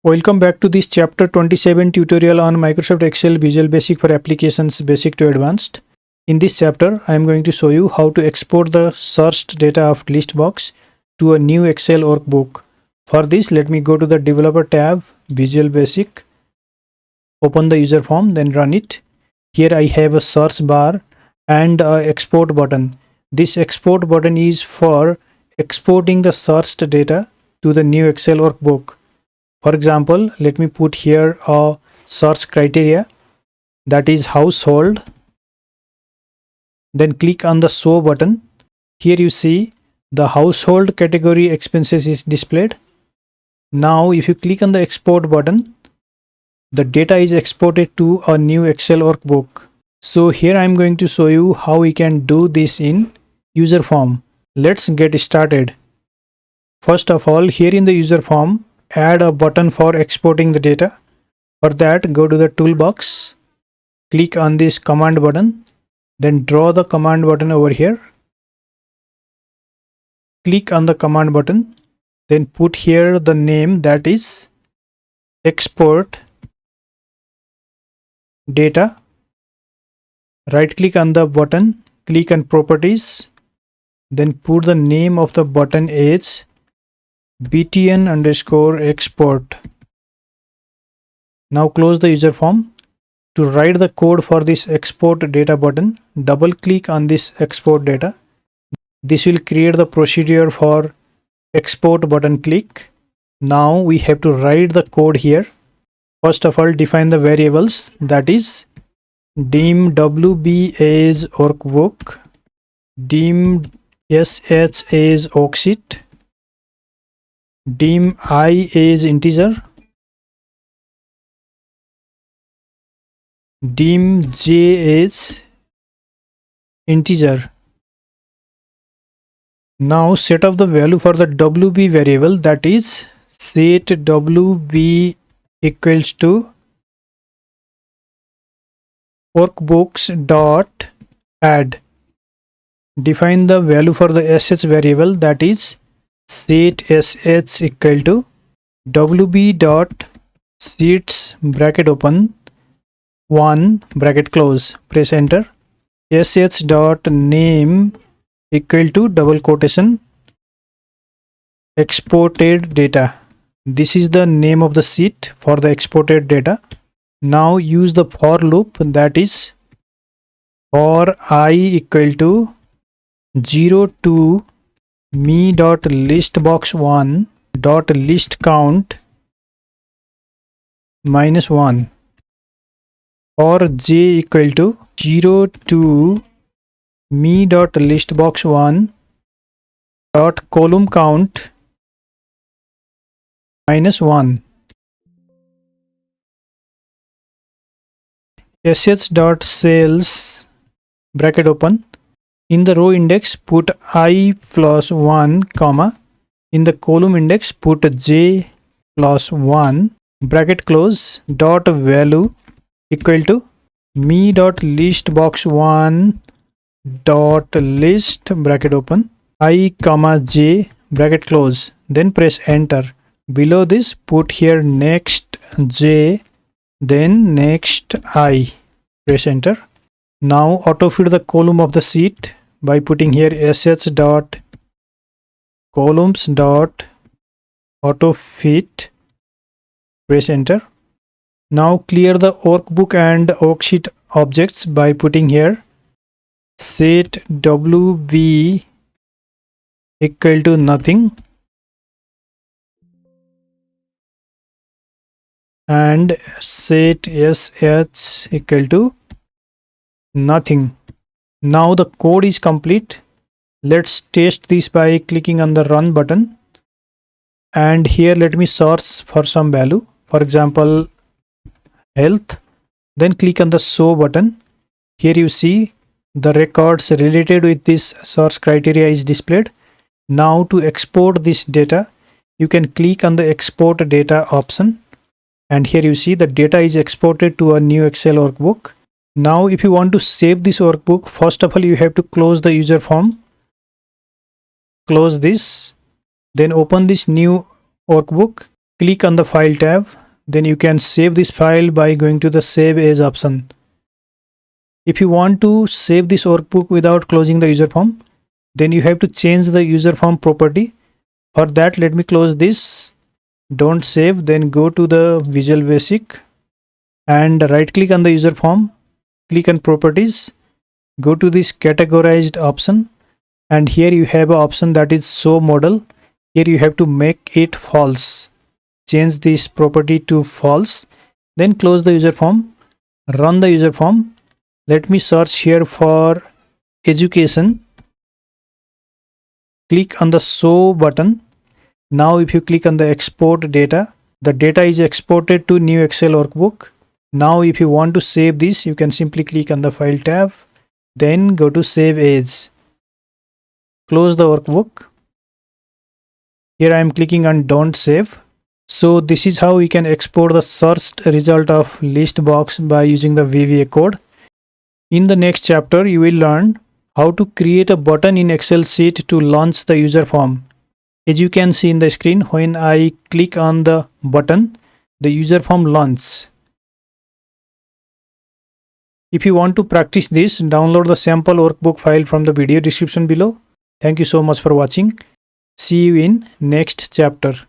Welcome back to this chapter 27 tutorial on Microsoft Excel Visual Basic for Applications Basic to Advanced. In this chapter, I am going to show you how to export the searched data of list box to a new Excel workbook. For this, let me go to the Developer tab, Visual Basic, open the user form, then run it. Here I have a search bar and a export button. This export button is for exporting the searched data to the new Excel workbook. For example, let me put here a search criteria, that is household. Then click on the show button. Here you see the household category expenses is displayed. Now if you click on the export button, the data is exported to a new Excel workbook. So here I am going to show you how we can do this in Userform. Let's get started. First of all, here in the Userform, add a button for exporting the data. For that, go to the toolbox, click on this command button, then draw the command button over here. Click on the command button, then put here the name, that is export data. Right click on the button, click on properties, then put the name of the button as btn_export. Now close the user form. To write the code for this export data button, double click on this export data. This will create the procedure for export button click. Now we have to write the code here. First of all, define the variables, that is dim wb as workbook, dim sh as worksheet, dim I as integer, dim j as integer. Now set up the value for the wb variable, that is set wb equals to workbooks dot add. Define the value for the sh variable, that is set sh equal to wb dot sheets bracket open 1 bracket close, press enter. Sh dot name equal to double quotation exported data. This is the name of the sheet for the exported data. Now use the for loop, that is for I equal to 0 to me dot list box 1 dot list count -1, or j equal to 0 to me dot list box 1 dot column count -1. sh dot cells bracket open, in the row index put I plus 1 comma, in the column index put j plus 1 bracket close, dot value equal to me dot list box 1 dot list bracket open I comma j bracket close, then press enter. Below this put here next j, then next I, press enter. Now autofill the column of the sheet by putting here sh dot columns dot autofit, press enter. Now clear the workbook and worksheet objects by putting here set wb equal to nothing and set sh equal to nothing. Now the code is complete. Let's test this by clicking on the run button, and here let me search for some value, for example health, then click on the show button. Here you see the records related with this search criteria is displayed. Now to export this data, you can click on the export data option, and here you see the data is exported to a new Excel workbook. Now if you want to save this workbook, first of all you have to close the user form, close this, then open this new workbook, click on the file tab. Then you can save this file by going to the save as option. If you want to save this workbook without closing the user form, then you have to change the user form property. For that, let me close this. Don't save. Then go to the Visual Basic and right click on the user form. Click on properties. Go to this categorized option, and here you have an option that is show model. Here you have to make it false. Change this property to false. Then close the user form. Run the user form. Let me search here for education. Click on the show button. Now if you click on the export data, the data is exported to new Excel workbook. Now if you want to save this, you can simply click on the file tab, then go to save as. Close the workbook. Here I am clicking on don't save. So this is how we can export the searched result of list box by using the VBA code. In the next chapter, you will learn how to create a button in Excel sheet to launch the user form. As you can see in the screen, when I click on the button, the user form launches. If you want to practice this, download the sample workbook file from the video description below. Thank you so much for watching. See you in next chapter.